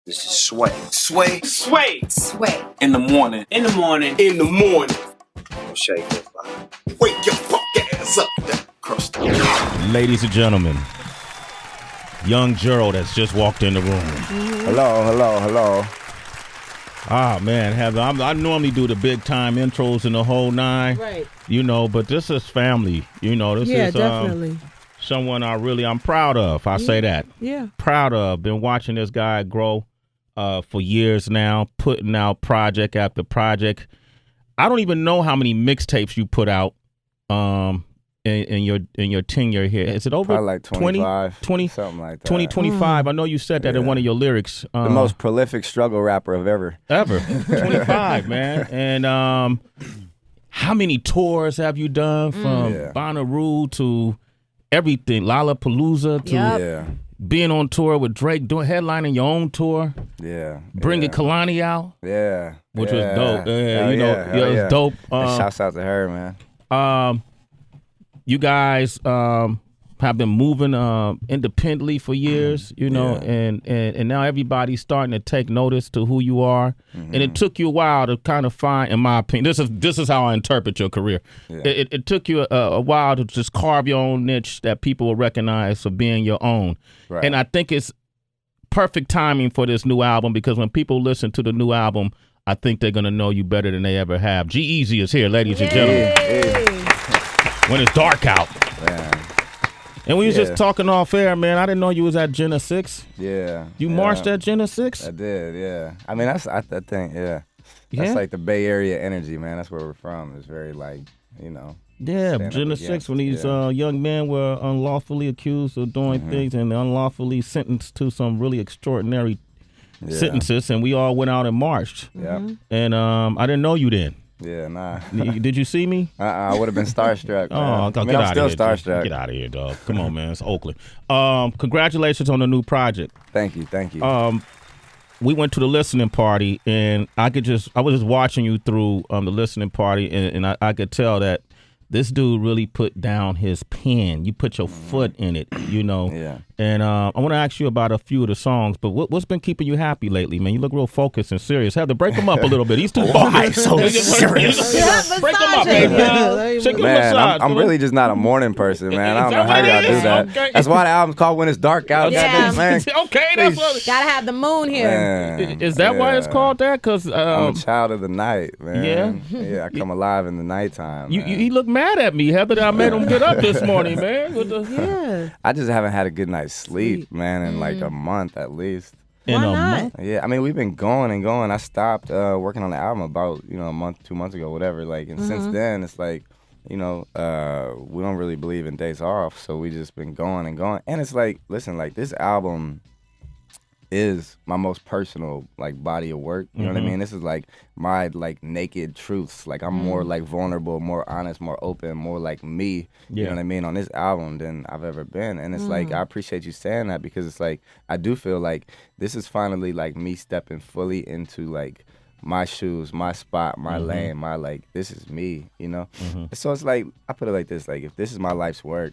This is sway. Sway. Sway. Sway. In the morning. In the morning. In the morning. Don't shake your body. Wake your fuck ass up. That crust. Ladies and gentlemen, young Gerald has just walked in the room. Hello. Ah, man, Heather, I normally do the big time intros and the whole nine. Right. You know, but this is family. You know, this is definitely. Someone I'm proud of. I say that. Yeah. Proud of. Been watching this guy grow for years now, putting out project after project. I don't even know how many mixtapes you put out in your tenure here. Is it over? Probably like 25, 20, something like that. 25. I know you said that in one of your lyrics. The most prolific struggle rapper of ever. 25, man. And how many tours have you done from Bonnaroo to everything, Lollapalooza to being on tour with Drake, doing headlining your own tour, bringing Kehlani out, which was dope. It was dope. Shouts out to her, man. You guys have been moving independently for years, you know, and now everybody's starting to take notice to who you are. And it took you a while to kind of find, in my opinion, this is how I interpret your career. Yeah. It took you a while to just carve your own niche that people will recognize for being your own. Right. And I think it's perfect timing for this new album, because when people listen to the new album, I think they're going to know you better than they ever have. G-Eazy is here, ladies and gentlemen. When it's dark out. Man. And we was just talking off air, man. I didn't know you was at Jenna 6. Yeah. You marched at Jenna 6? I did, yeah. I mean, I think, that's like the Bay Area energy, man. That's where we're from. It's very like, you know. Yeah, Jenna 6, when these young men were unlawfully accused of doing things and unlawfully sentenced to some really extraordinary sentences, and we all went out and marched. Yeah. And I didn't know you then. Yeah, nah. Did you see me? I would have been starstruck. Oh, man. I'm still starstruck. Get out of here, dog. Come on, man. It's Oakland. Congratulations on the new project. Thank you. We went to the listening party, and I was just watching you through the listening party, and I could tell that this dude really put down his pen. You put your foot in it, you know. Yeah. And I want to ask you about a few of the songs, but what's been keeping you happy lately, man? You look real focused and serious. Have to break him up a little bit. He's too focused. so serious. Break him up, man. Man, I'm really just not a morning person, man. I don't know how y'all do that. Okay. That's why the album's called When It's Dark Out. Yeah. Man. Okay, that's what. Gotta have the moon here. Man, Is that why it's called that? Because I'm a child of the night, man. Yeah? Yeah, I come alive in the nighttime. He looked mad at me, Heather, that I made him get up this morning, man. I just haven't had a good night's sleep, man, in like a month at least. In a month? Yeah, I mean, we've been going and going. I stopped working on the album about, a month, 2 months ago, whatever. Like, and since then, it's like, we don't really believe in days off, so we just been going and going. And it's like, listen, like, this album is my most personal, like, body of work. You know what I mean? This is like my, like, naked truths. Like, I'm more, like, vulnerable, more honest, more open, more like me, you know what I mean, on this album than I've ever been. And it's like, I appreciate you saying that, because it's like, I do feel like this is finally, like, me stepping fully into, like, my shoes, my spot, my lane, my, like, this is me, you know? So it's like, I put it like this, like, if this is my life's work,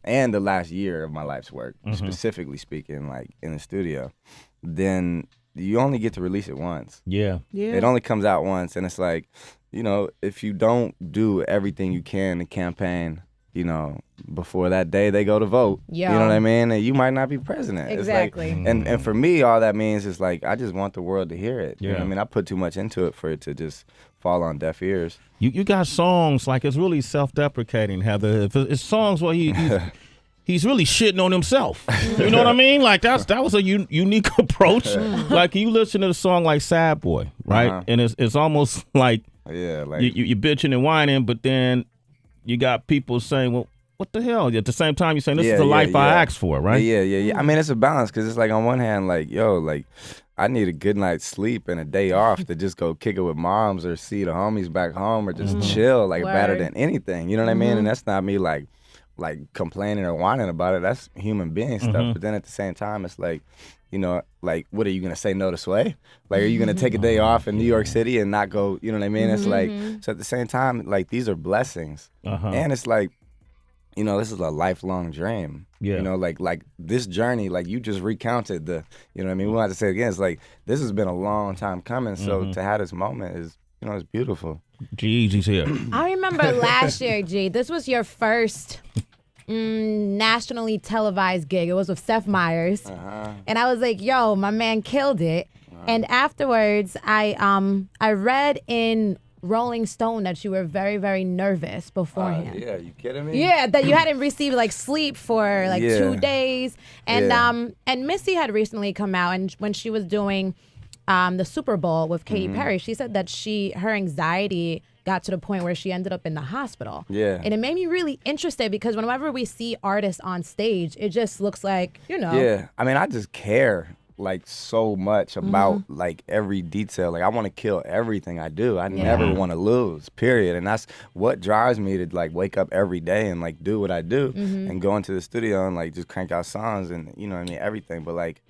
and the last year of my life's work, specifically speaking, like, in the studio, then you only get to release it once. Yeah. It only comes out once, and it's like, if you don't do everything you can to campaign, before that day they go to vote, you know what I mean? And you might not be president. Exactly. It's like, and for me, all that means is, like, I just want the world to hear it. You know what I mean? I put too much into it for it to just fall on deaf ears. You got songs, like, it's really self-deprecating, Heather. If it's songs where he's really shitting on himself. You know what I mean? Like, that was a unique approach. Like, you listen to the song like Sad Boy, right? And it's almost like, you bitching and whining, but then you got people saying, well, what the hell? At the same time, you're saying this is the life I asked for, right? Yeah. I mean, it's a balance, because it's like, on one hand, like, I need a good night's sleep and a day off to just go kick it with moms or see the homies back home or just chill, like, better than anything. You know what I mean? And that's not me, like complaining or whining about it. That's human being stuff. But then at the same time, it's like, like, what are you going to say no to Sway? Like, are you going to take a day off in New York City and not go, you know what I mean? It's like, so at the same time, like, these are blessings. And it's like, you know, this is a lifelong dream. Yeah. You know, like this journey, like you just recounted the, you know what I mean? We don't have to say it again. It's like, this has been a long time coming. So to have this moment is, you know, it's beautiful. G-Eazy's here. I remember last year, G, this was your first nationally televised gig. It was with Seth Meyers. And I was like, yo, my man killed it. And afterwards, I read in Rolling Stone that you were very, very nervous beforehand. Yeah, you kidding me? Yeah, that you hadn't received like sleep for like 2 days. And and Missy had recently come out, and when she was doing the Super Bowl with Katy Perry, she said that her anxiety got to the point where she ended up in the hospital. Yeah. And it made me really interested because whenever we see artists on stage, it just looks like, you know. Yeah, I mean, I just care like so much about like every detail. Like I want to kill everything I do. I never want to lose, period. And that's what drives me to like wake up every day and like do what I do and go into the studio and like just crank out songs and, you know what I mean, everything. But like,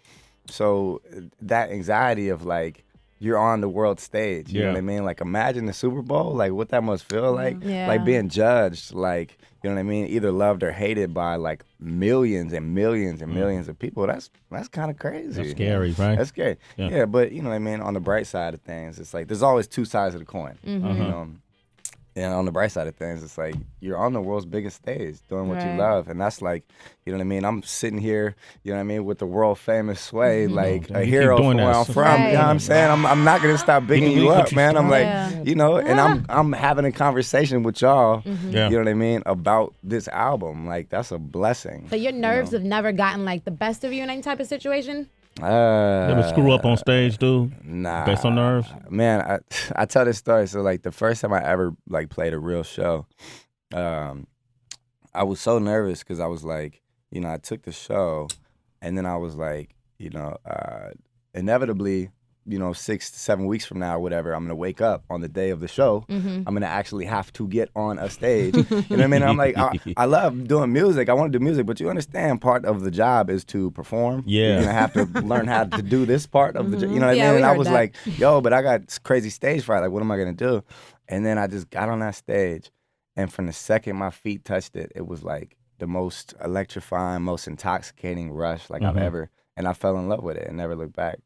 so that anxiety of like, you're on the world stage, you know what I mean? Like imagine the Super Bowl, like what that must feel like. Like being judged, like, you know what I mean, either loved or hated by like millions and millions and millions of people. That's kind of crazy. That's scary, right? That's scary. Yeah, but you know what I mean, on the bright side of things, it's like there's always two sides of the coin. You know? And on the bright side of things, it's like you're on the world's biggest stage doing what you love. And that's like, you know what I mean? I'm sitting here, you know what I mean, with the world famous Sway, like a hero from where I'm from. You know what I'm saying? I'm not going to stop bigging you up, man. I'm like, you know, and I'm having a conversation with y'all, you know what I mean, about this album. Like, that's a blessing. But your nerves have never gotten like the best of you in any type of situation? You ever screw up on stage, dude? Nah. Based on nerves? Man, I tell this story. So, like, the first time I ever, like, played a real show, I was so nervous because I was like, you know, I took the show, and then I was like, you know, inevitably, you know, 6 to 7 weeks from now or whatever, I'm going to wake up on the day of the show. I'm going to actually have to get on a stage. You know what I mean? I'm like, I love doing music. I want to do music, but you understand part of the job is to perform. Yeah. You're going to have to learn how to do this part of the job. You know what I mean? And I was like, yo, but I got crazy stage fright. Like, what am I going to do? And then I just got on that stage, and from the second my feet touched it, it was like the most electrifying, most intoxicating rush like I've ever, and I fell in love with it and never looked back.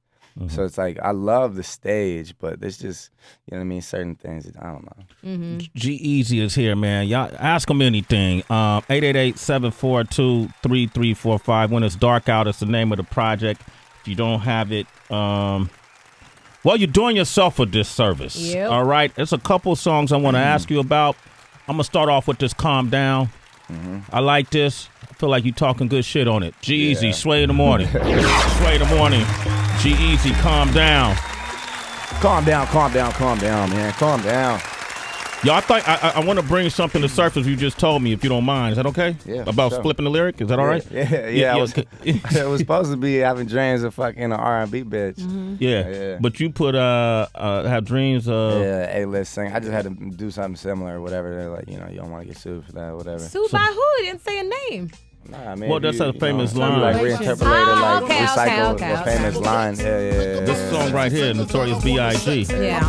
So it's like, I love the stage, but there's just, you know what I mean, certain things that I don't know. G-Eazy is here, man. Y'all ask him anything. 888-742-3345. When it's dark out, it's the name of the project. If you don't have it, well, you're doing yourself a disservice. Yep. All right? There's a couple songs I want to ask you about. I'm going to start off with this Calm Down. I like this. I feel like you talking good shit on it. G-Eazy, Sway in the morning. Sway in the morning. G-Eazy, Calm Down. Calm down, man. Calm down. Yo, I want to bring something to surface you just told me, if you don't mind. Is that okay? Yeah. About flipping the lyric? Is that all right? Yeah. I was supposed to be having dreams of fucking an R&B bitch. Yeah. But you put have dreams of. Yeah, A-list sing. I just had to do something similar or whatever. They're like, you know, you don't want to get sued for that or whatever. Sued by who? You didn't say a name. Nah, man. Well, that's a famous line. Like reinterpolated, like okay, recycle okay. a famous line. Yeah. This song right here, Notorious B.I.G. Yeah.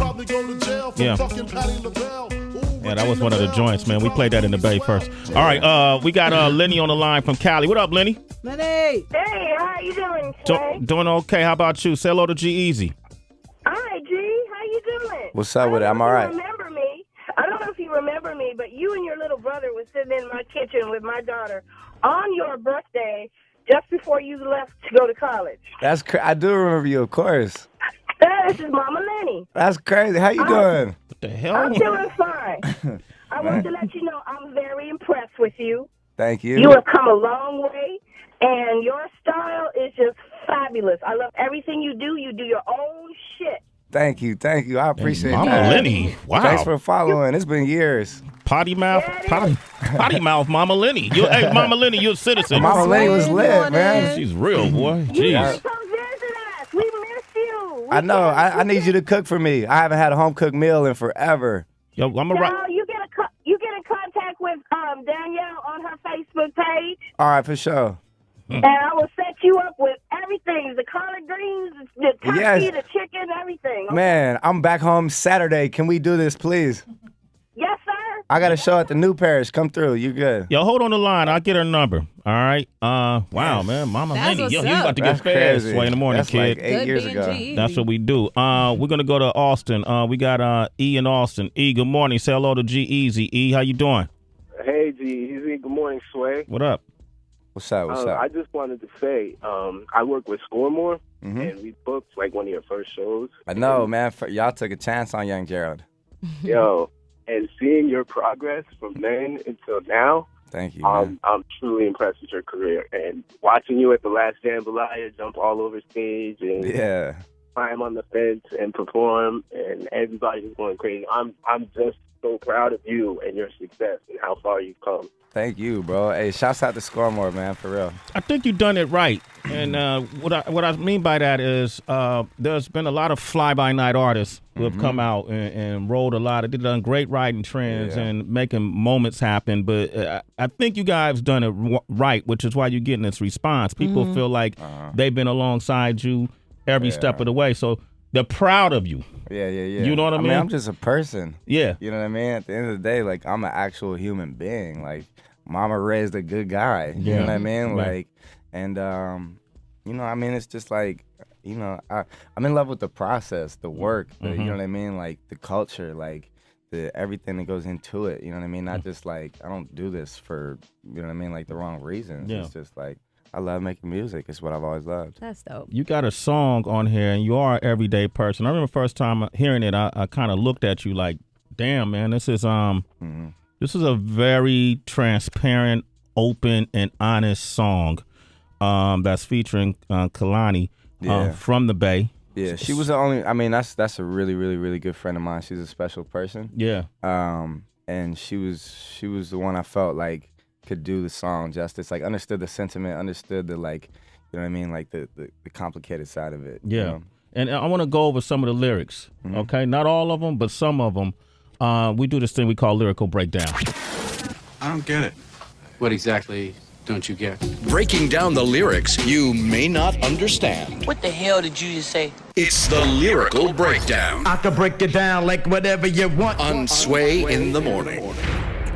Yeah, that was one of the joints, man. We played that in the Bay first. All right, we got Lenny on the line from Cali. What up, Lenny? Lenny! Hey, how you doing, Sway? Doing okay. How about you? Say hello to G-Eazy. Hi, G. How you doing? What's up with it? I'm all right. Remember me? I don't know if you remember me, but you and your little brother was sitting in my kitchen with my daughter on your birthday just before you left to go to college. I do remember you, of course. This is Mama Lenny. That's crazy. How you doing? What the hell? I'm doing fine. I want to let you know I'm very impressed with you. Thank you. You have come a long way, and your style is just fabulous. I love everything you do. You do your own shit. Thank you. I appreciate Mama that. Lenny. Wow. Thanks for following. It's been years. Potty mouth, potty mouth, Mama Lenny. Hey, Mama Lenny, you're a citizen. Mama Lenny was lit, man. She's real, boy. You Jeez. gotta come visit us. We miss you. I know. I need you to cook for me. I haven't had a home cooked meal in forever. Yo, I'm a No, you get in contact with Danielle on her Facebook page, All right, for sure. and I will set you up with everything: the collard greens, the turkey, Yes. the chicken, everything. Okay? Man, I'm back home Saturday. Can we do this, please? Yes, sir. I got a show at the New Parish. Come through. You good? Yo, hold on the line. I'll get her number. All right. Wow, man. Mama That's Mandy. Yo, what's you up. about to That's get fed crazy. Sway in the morning, That's kid. like 8 years ago. G-Eazy. That's what we do. We're gonna go to Austin. We got E in Austin. E, good morning. Say hello to G-Eazy. E, how you doing? Hey, G-Eazy. Good morning, Sway. What up? What's up? What's up? I just wanted to say, I work with Sophomore, Mm-hmm. and we booked like one of your first shows. I know, man. Y'all took a chance on young Gerald. Yo, and seeing your progress from then until now, Thank you, man. I'm truly impressed with your career. And watching you at the last Jambalaya jump all over stage and Yeah. climb on the fence and perform, and everybody's going crazy. I'm just so proud of you and your success and how far you've come. Thank you, bro. Hey, shouts out to Scoremore, man, for real. I think you've done it right. And what I mean by that is there's been a lot of fly-by-night artists who have come out and wrote a lot. They've done great writing trends and making moments happen. But I think you guys done it right, which is why you're getting this response. People feel like they've been alongside you every step of the way. So they're proud of you. Yeah. You know what I mean? I'm just a person. Yeah. You know what I mean? At the end of the day, like, I'm an actual human being. Like, mama raised a good guy. You know what I mean? Yeah. Like, and, you know, I mean, it's just like, you know, I'm in love with the process, the work, you know what I mean? Like, the culture, like, everything that goes into it. You know what I mean? Not just like, I don't do this for, you know what I mean? Like, the wrong reasons. Yeah. It's just like, I love making music. It's what I've always loved. That's dope. You got a song on here, and you are an everyday person. I remember first time hearing it, I kind of looked at you like, damn, man, this is a very transparent, open, and honest song that's featuring Kehlani from the Bay. Yeah, she was the only. I mean, that's a really, really, really good friend of mine. She's a special person. Yeah. And she was the one I felt like could do the song justice. Like, understood the sentiment, understood the, like, you know what I mean, like the complicated side of it. Yeah. You know? And I want to go over some of the lyrics. Okay, not all of them, but some of them. We do this thing we call Lyrical Breakdown. I don't get it. What exactly don't you get? Breaking down the lyrics you may not understand. What the hell did you just say? It's the Lyrical Breakdown I can break it down like whatever you want. on Sway in the Morning.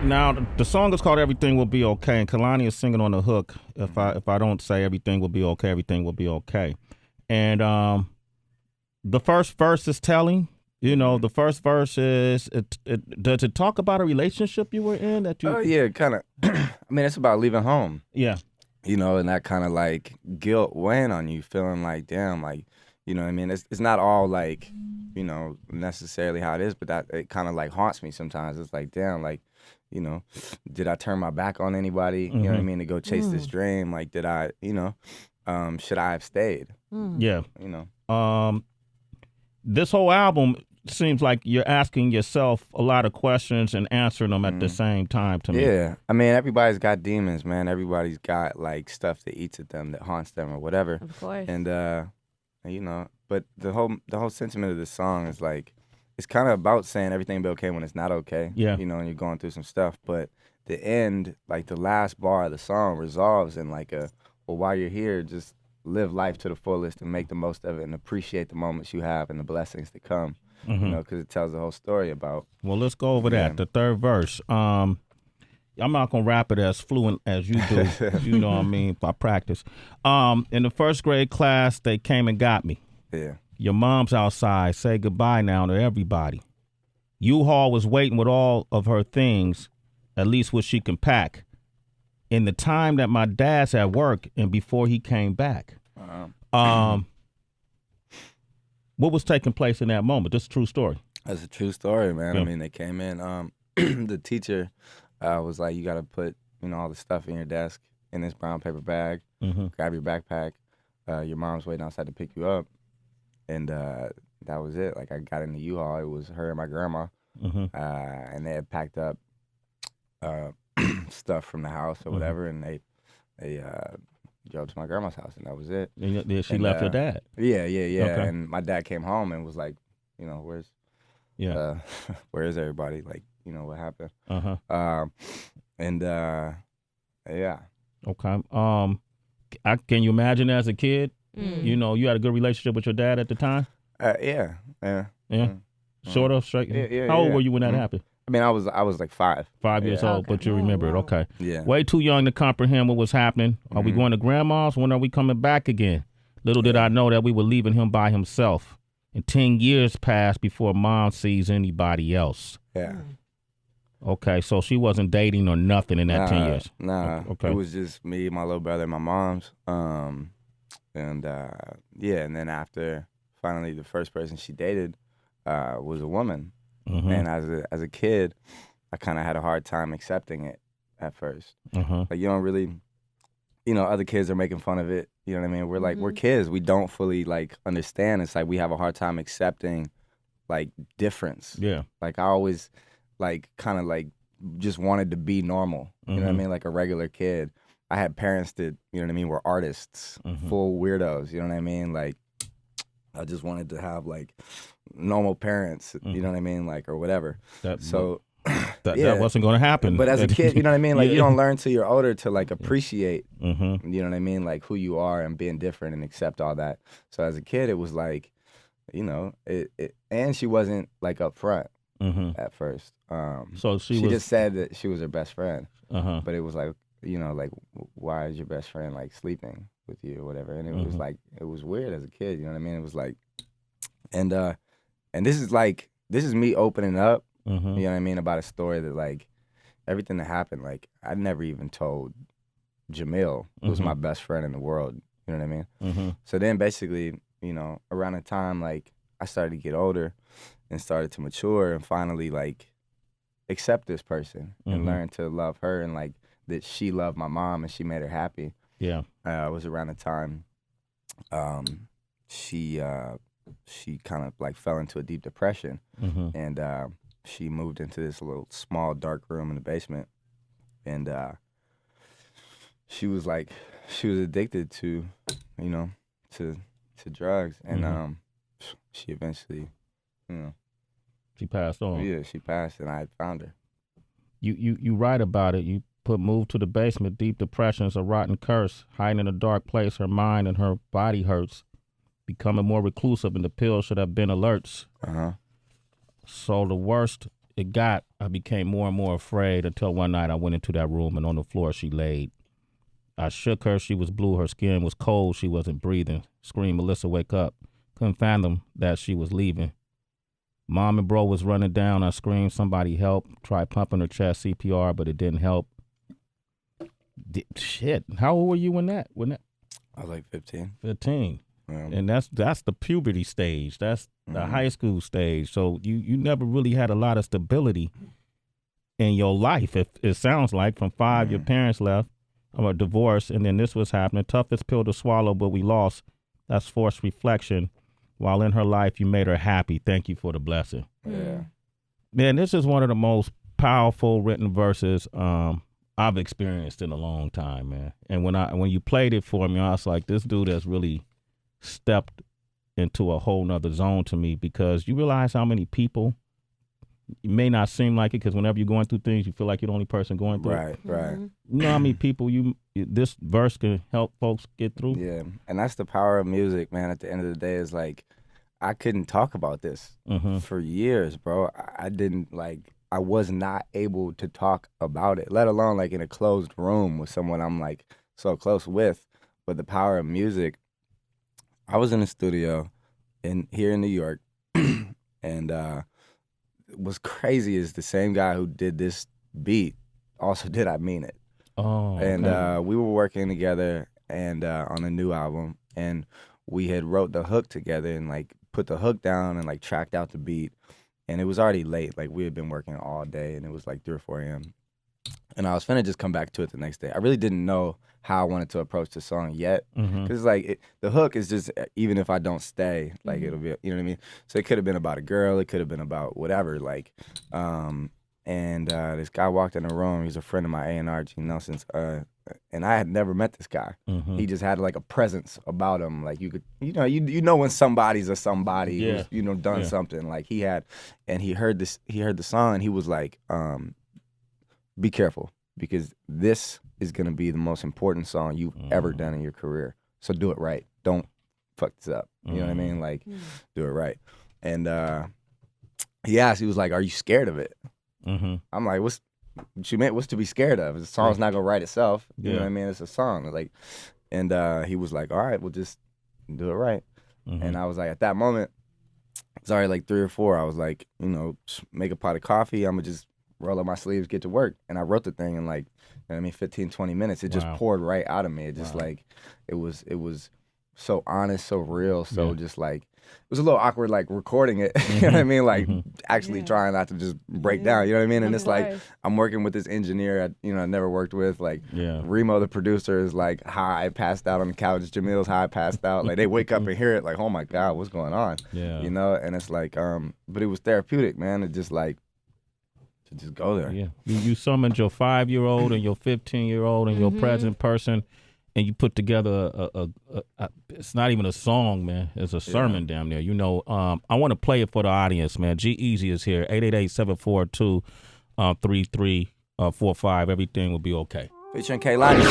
Now, the song is called Everything Will Be Okay, and Kehlani is singing on the hook. If I don't say everything will be okay, everything will be okay. And the first verse is telling. You know, the first verse is, does it talk about a relationship you were in that you? Oh yeah, kind of. I mean, it's about leaving home. Yeah. You know, and that kind of like guilt weighing on you, feeling like, damn, like, you know what I mean? It's not all like, you know, necessarily how it is, but that it kind of like haunts me sometimes. It's like, damn, like, you know, did I turn my back on anybody? You know what I mean? To go chase this dream? Like, did I, you know, should I have stayed? Yeah. You know? This whole album seems like you're asking yourself a lot of questions and answering them at the same time to me. Yeah. I mean, everybody's got demons, man. Everybody's got like stuff that eats at them, that haunts them or whatever. Of course. And you know, but the whole sentiment of this song is like, it's kind of about saying everything will be okay when it's not okay. Yeah. You know, and you're going through some stuff. But the end, like the last bar of the song resolves in like well, while you're here, just live life to the fullest and make the most of it and appreciate the moments you have and the blessings that come. You know, because it tells the whole story about. Well, let's go over that. The third verse. I'm not gonna rap it as fluent as you do. You know what I mean? By practice. In the first grade class, they came and got me. Yeah. Your mom's outside. Say goodbye now to everybody. U-Haul was waiting with all of her things, at least what she can pack. In the time that my dad's at work and before he came back. What was taking place in that moment? This is a true story. That's a true story, man. Yeah. I mean, they came in. The teacher was like, you got to put, you know, all the stuff in your desk in this brown paper bag. Grab your backpack. Your mom's waiting outside to pick you up. And that was it. Like, I got in the U-Haul. It was her and my grandma. And they had packed up stuff from the house or whatever. And they drove to my grandma's house, and that was it. And she left your dad? Yeah. Okay. And my dad came home and was like, you know, where is everybody? Like, you know, what happened? Yeah. Okay. Can you imagine as a kid, you know, you had a good relationship with your dad at the time? Yeah. Sort of? Straight? Yeah. How old were you when that happened? I mean, I was like 5. 5 years old, but you remember it. Okay. Yeah. Way too young to comprehend what was happening. Are we going to grandma's? When are we coming back again? Little did I know that we were leaving him by himself. And 10 years passed before mom sees anybody else. Yeah. Okay, so she wasn't dating or nothing in that 10 years. Nah. Okay. It was just me, my little brother, and my mom's. And then after finally the first person she dated was a woman. And as a kid, I kind of had a hard time accepting it at first. Like you don't really, other kids are making fun of it. You know what I mean? We're like we're kids. We don't fully like understand. It's like we have a hard time accepting like difference. Yeah. Like I always like kind of like just wanted to be normal. You know what I mean? Like a regular kid. I had parents that, you know what I mean, were artists, full weirdos. You know what I mean? Like I just wanted to have like normal parents, you know what I mean? Like, or whatever. That wasn't going to happen. But as a kid, you know what I mean? Like you don't learn till you're older to like appreciate, you know what I mean? Like who you are and being different and accept all that. So as a kid, it was like, and she wasn't like upfront at first. So she just said that she was her best friend. But it was like, like why is your best friend like sleeping with you or whatever? And it was like, it was weird as a kid, you know what I mean? It was like, and this is me opening up, you know what I mean, about a story that like everything that happened, like I never even told Jamil, who was my best friend in the world, you know what I mean? So then basically, around the time like I started to get older and started to mature and finally like accept this person and learn to love her and like that she loved my mom and she made her happy. Yeah. It was around the time she kind of like fell into a deep depression and she moved into this little small dark room in the basement and she was addicted to drugs and she eventually she passed on. Yeah, she passed and I found her. You write about it. You put moved to the basement, deep depression's a rotten curse, hiding in a dark place, her mind and her body hurts, becoming more reclusive and the pills should have been alerts. So the worst it got, I became more and more afraid until one night I went into that room and on the floor she laid. I shook her, she was blue, her skin was cold, she wasn't breathing. Screamed, Melissa, wake up. Couldn't fathom that she was leaving. Mom and bro was running down, I screamed, somebody help. Tried pumping her chest, CPR, but it didn't help. Shit, how old were you when that? I was like 15. 15. And that's the puberty stage. That's the high school stage. So you never really had a lot of stability in your life. It sounds like from 5, your parents left, or divorced, and then this was happening. Toughest pill to swallow, but we lost. That's forced reflection. While in her life, you made her happy. Thank you for the blessing. Yeah. Man, this is one of the most powerful written verses I've experienced in a long time, man. And when you played it for me, I was like, this dude has really stepped into a whole nother zone to me, because you realize how many people, it may not seem like it, because whenever you're going through things, you feel like you're the only person going through it. Right. You know how many people this verse can help folks get through? Yeah, and that's the power of music, man. At the end of the day, is like, I couldn't talk about this for years, bro. I was not able to talk about it, let alone like in a closed room with someone I'm like so close with. But the power of music, I was in the studio here in New York, and what's crazy is the same guy who did this beat also did I Mean It. Oh, okay. And we were working together and on a new album, and we had wrote the hook together and like put the hook down and like tracked out the beat. And it was already late. Like we had been working all day and it was like 3 or 4 a.m. And I was finna just come back to it the next day. I really didn't know how I wanted to approach the song yet. Because like the hook is just, even if I don't stay, like it'll be, you know what I mean? So it could have been about a girl. It could have been about whatever. Like, and this guy walked in the room. He's a friend of my A&R, G Nelson's. And I had never met this guy. He just had like a presence about him. Like you could, you know when somebody's a somebody who's, done something. Like he had, and he heard the song and he was like, be careful, because this is gonna be the most important song you've ever done in your career. So do it right. Don't fuck this up. You know what I mean? Like, do it right. And he asked, he was like, are you scared of it? I'm like, what you meant? What's to be scared of? The song's not gonna write itself. You know what I mean? It's a song. Like, and he was like, all right, we'll just do it right. And I was like, at that moment, it's already like 3 or 4. I was like, you know, make a pot of coffee. I'm gonna just roll up my sleeves, get to work. And I wrote the thing in like, you know what I mean, 15, 20 minutes. It just poured right out of me. It just like, it was so honest, so real, so just like, it was a little awkward, like recording it, you know what I mean? Like actually trying not to just break down, you know what I mean? And it's like, I'm working with this engineer, I never worked with, like Remo, the producer, is like high, passed out on the couch. Jamil's high, passed out. Like they wake up and hear it, like, oh my God, what's going on? Yeah. You know? And it's like, but it was therapeutic, man. It just like, to just go there. Yeah. You summoned your 5-year-old and your 15-year-old and your present person, and you put together it's not even a song, man. It's a sermon damn near. You know, I want to play it for the audience, man. G-Eazy is here, 888-742-3345. Everything will be okay. Featuring Kehlani.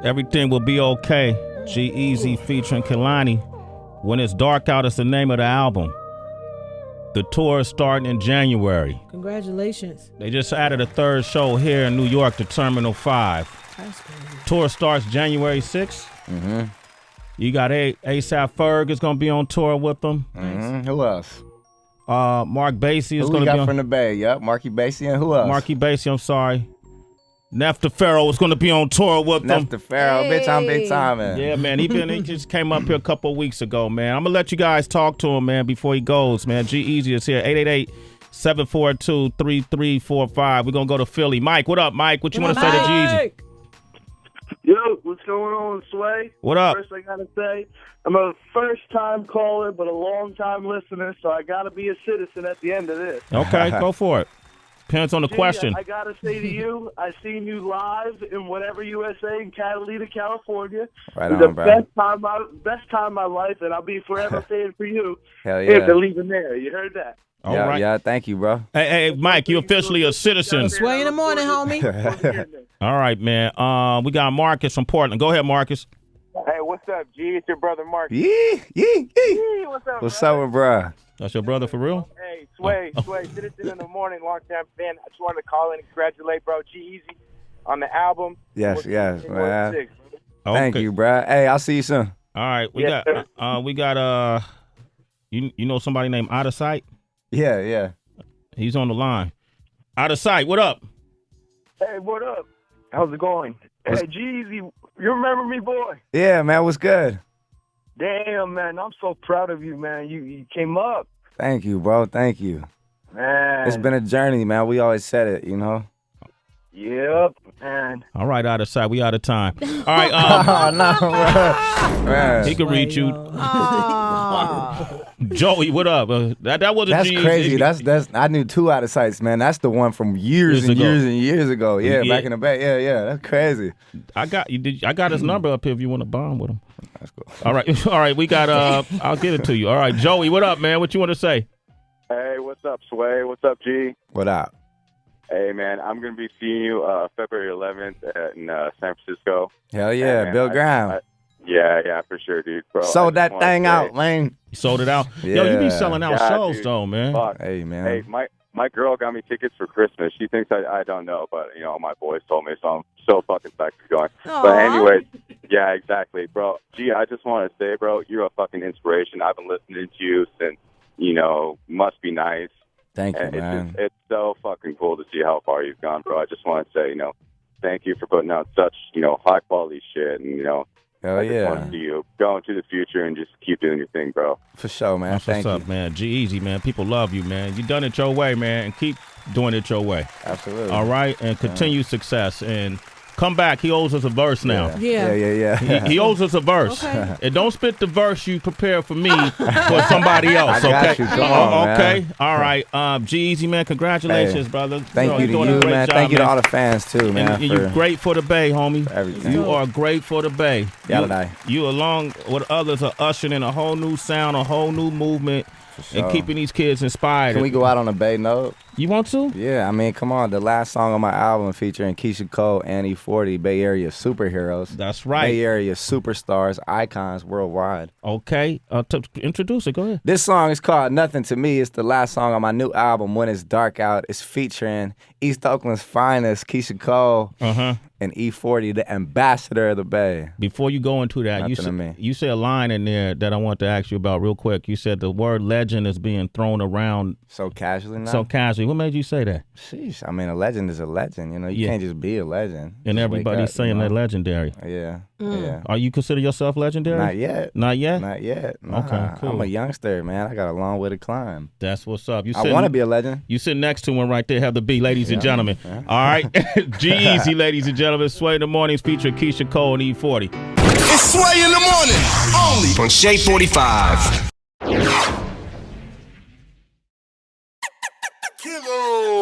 Everything will be okay. G-Eazy featuring Kehlani. When It's Dark Out is the name of the album. The tour is starting in January. Congratulations. They just added a 3rd show here in New York to Terminal 5. That's crazy. Tour starts January 6th. You got ASAP Ferg is going to be on tour with them. Who else? Mark Basie is going to be on. From the Bay? Yep, Marky Basie, and who else? Marky Basie, I'm sorry. Nefta Pharaoh is going to be on tour with them. Nefta Pharaoh, bitch, I'm big time, man. Yeah, man, he just came up here a couple of weeks ago, man. I'm going to let you guys talk to him, man, before he goes, man. G-Eazy is here, 888-742-3345. We're going to go to Philly. Mike, what up, Mike? What you want to say to G-Eazy? Yo, what's going on, Sway? What up? First, I got to say, I'm a first-time caller, but a long-time listener, so I got to be a citizen at the end of this. Okay, go for it. Depends on the question. I got to say to you, I seen you live in whatever USA in Catalina, California. Right on, bro. Best time of my life, and I'll be forever fan for you. Hell yeah. If they're leaving there. You heard that? All right. Yeah, thank you, bro. Hey, Mike, you're officially a citizen. Sway in the morning, homie. All right, man. We got Marcus from Portland. Go ahead, Marcus. Hey, what's up, G? It's your brother, Marcus. What's up, bro? That's your brother for real? Hey, Sway, citizen in the morning, long-time fan. I just wanted to call in and congratulate, bro, G-Eazy on the album. Yes, man. Thank Okay. you, bro. Hey, I'll see you soon. All right, we got you know somebody named Out of Sight? Yeah. He's on the line. Out of Sight, what up? Hey, what up? How's it going? Hey, G-Eazy, you remember me, boy? Yeah, man, what's good? Damn, man, I'm so proud of you, man. You came up. Thank you, bro. Thank you. Man. It's been a journey, man. We always said it, you know? Yep, man. All right, Out of Sight, we out of time. All right, no, man. He can reach you. Joey, what up? That was a That's G-Eazy. crazy. That's I knew 2 Out of Sights, man. That's the one from years ago. Yeah, back in the Bay. Yeah. That's crazy. I got his number up here if you want to bond with him. That's cool. All right. We got I'll get it to you. All right, Joey, what up, man? What you want to say? Hey, what's up, Sway? What's up, G? What up? Hey, man, I'm going to be seeing you February 11th in San Francisco. Hell yeah, Bill Graham. Yeah, for sure, dude. Bro, sold that thing out, man. You sold it out? Yeah. Yo, you be selling out shows, dude. though, man. Fuck. Hey, man. Hey, my girl got me tickets for Christmas. She thinks I don't know, but, my boys told me, so I'm so fucking psyched to be going. Aww. But anyways, yeah, exactly, bro. Gee, I just want to say, bro, you're a fucking inspiration. I've been listening to you since, Must Be Nice. Thank you, man. It's so fucking cool to see how far you've gone, bro. I just want to say, thank you for putting out such, high quality shit. And, Hell I just want to see you go into the future and just keep doing your thing, bro. For sure, man. That's Thank what's up, man. G-Eazy, man. People love you, man. You done it your way, man, and keep doing it your way. Absolutely. All right, and continue success. And come back. He owes us a verse now. Yeah. He owes us a verse. Okay. And don't spit the verse you prepared for me for somebody else. I got you. Come on, okay. man. All right. G-Eazy, man. Congratulations, brother. Thank you to doing you, a great man. job, Thank you to man. all the fans too, man. And you're great for the Bay, homie. Everything. You are great for the Bay. Yeah, you along with others are ushering in a whole new sound, a whole new movement, and keeping these kids inspired. Can we go out on a Bay note? You want to? Yeah, I mean, come on. The last song on my album featuring Keisha Cole and E40, Bay Area superheroes. That's right. Bay Area superstars, icons worldwide. Okay. Introduce it. Go ahead. This song is called Nothing to Me. It's the last song on my new album, When It's Dark Out. It's featuring East Oakland's finest, Keisha Cole, and E40, the ambassador of the Bay. Before you go into that, you said a line in there that I want to ask you about real quick. You said the word legend is being thrown around so casually now. So casually. What made you say that? Sheesh. I mean, a legend is a legend. You know, you can't just be a legend. And everybody's saying they're legendary. Yeah. Yeah. Are you consider yourself legendary? Not yet. Not yet? Not yet. Nah. Okay, cool. I'm a youngster, man. I got a long way to climb. That's what's up. I want to be a legend. You sit next to one right there. Have the beat, ladies and gentlemen. Yeah. All right. G-Eazy, ladies and gentlemen. Sway in the Mornings featuring Keisha Cole and E40. It's Sway in the Morning, only on Shade 45. Kilo.